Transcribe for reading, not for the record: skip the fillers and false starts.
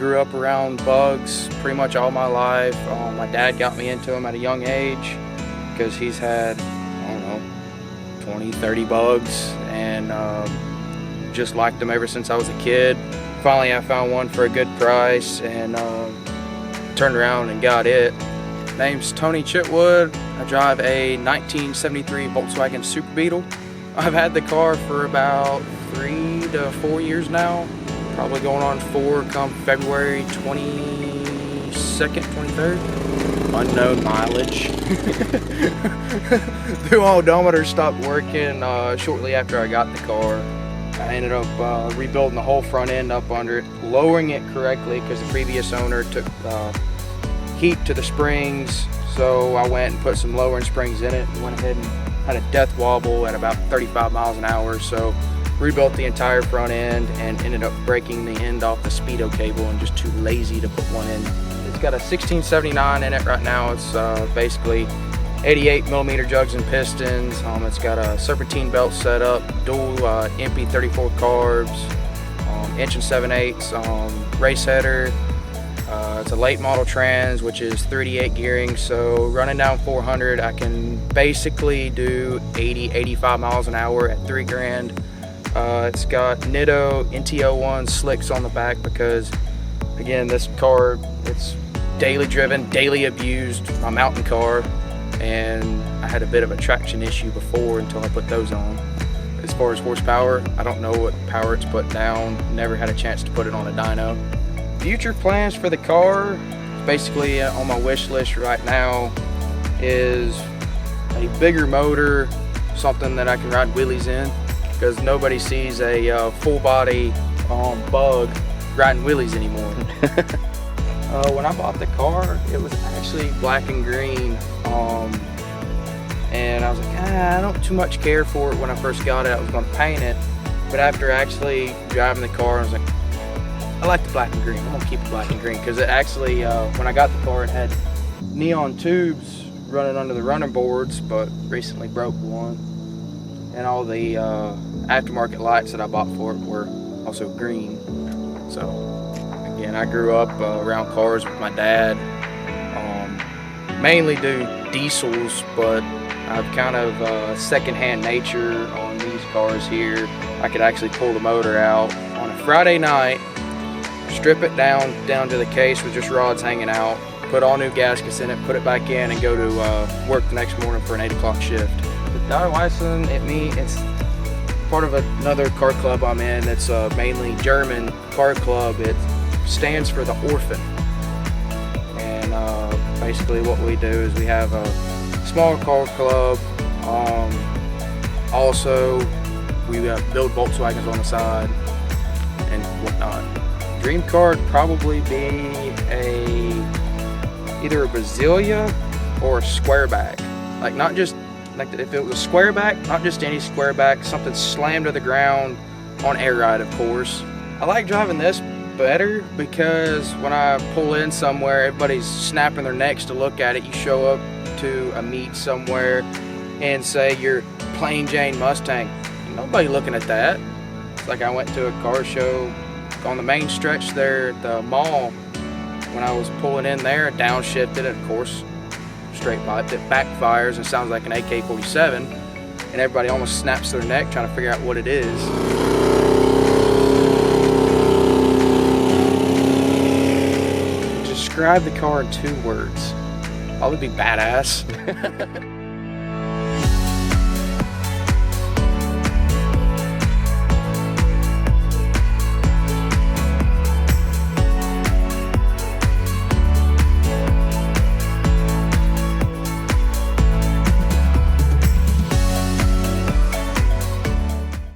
grew up around bugs pretty much all my life. My dad got me into them at a young age because he's had, I don't know, 20, 30 bugs, and just liked them ever since I was a kid. Finally, I found one for a good price and turned around and got it. Name's Tony Chitwood. I drive a 1973 Volkswagen Super Beetle. I've had the car for about 3 to 4 years now. Probably going on 4 come February 22nd, 23rd. Unknown mileage. The odometer stopped working shortly after I got the car. I ended up rebuilding the whole front end up under it, lowering it correctly because the previous owner took heat to the springs. So I went and put some lowering springs in it and went ahead and had a death wobble at about 35 miles an hour. So rebuilt the entire front end and ended up breaking the end off the speedo cable and just too lazy to put one in. It's got a 1679 in it right now. It's basically 88 millimeter jugs and pistons. It's got a serpentine belt setup, dual MP 34 carbs, inch and 7/8 race header. It's a late model trans, which is 388 gearing, so running down 400 I can basically do 80-85 miles an hour at 3 grand. It's got Nitto NT01 slicks on the back because, again, this car, it's daily driven, daily abused, my mountain car, and I had a bit of a traction issue before until I put those on. As far as horsepower, I don't know what power it's put down, never had a chance to put it on a dyno. Future plans for the car, basically on my wish list right now, is a bigger motor, something that I can ride wheelies in, because nobody sees a full body Bug riding wheelies anymore. When I bought the car, it was actually black and green, and I was like, I don't too much care for it when I first got it. I was going to paint it, but after actually driving the car, I was like, I like the black and green. I'm gonna keep it black and green because it actually, when I got the car, it had neon tubes running under the running boards, but recently broke one. And all the aftermarket lights that I bought for it were also green. So again, I grew up around cars with my dad. Mainly do diesels, but I've kind of secondhand nature on these cars here. I could actually pull the motor out on a Friday night, strip it down to the case with just rods hanging out, put all new gaskets in it, put it back in, and go to work the next morning for an 8 o'clock shift. The Weissen, it's part of another car club I'm in. It's a mainly German car club. It stands for the Orphan. And basically what we do is we have a small car club. Also, we build Volkswagens on the side and whatnot. Dream car would probably be either a Brasilia or a squareback. Like, not just like if it was a squareback, not just any squareback, something slammed to the ground on air ride, of course. I like driving this better because when I pull in somewhere, everybody's snapping their necks to look at it. You show up to a meet somewhere and say you're plain Jane Mustang. Nobody looking at that. It's like I went to a car show on the main stretch there at the mall. When I was pulling in there, downshifted it, of course, straight piped it, backfires and sounds like an AK-47, and everybody almost snaps their neck trying to figure out what it is. Describe the car in 2 words. Probably be badass.